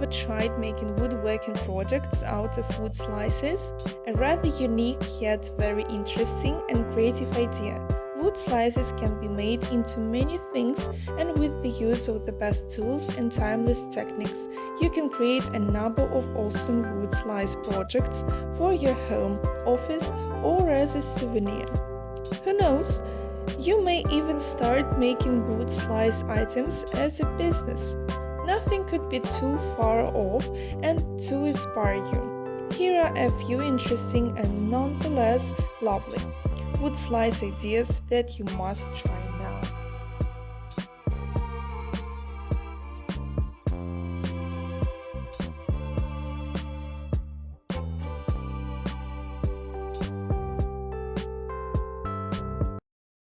ever tried making woodworking projects out of wood slices? A rather unique yet very interesting and creative idea. Wood slices can be made into many things, and with the use of the best tools and timeless techniques, you can create a number of awesome wood slice projects for your home, office, or as a souvenir. Who knows? You may even start making wood slice items as a business. Nothing could be too far off and to inspire you. Here are a few interesting and nonetheless lovely wood slice ideas that you must try now.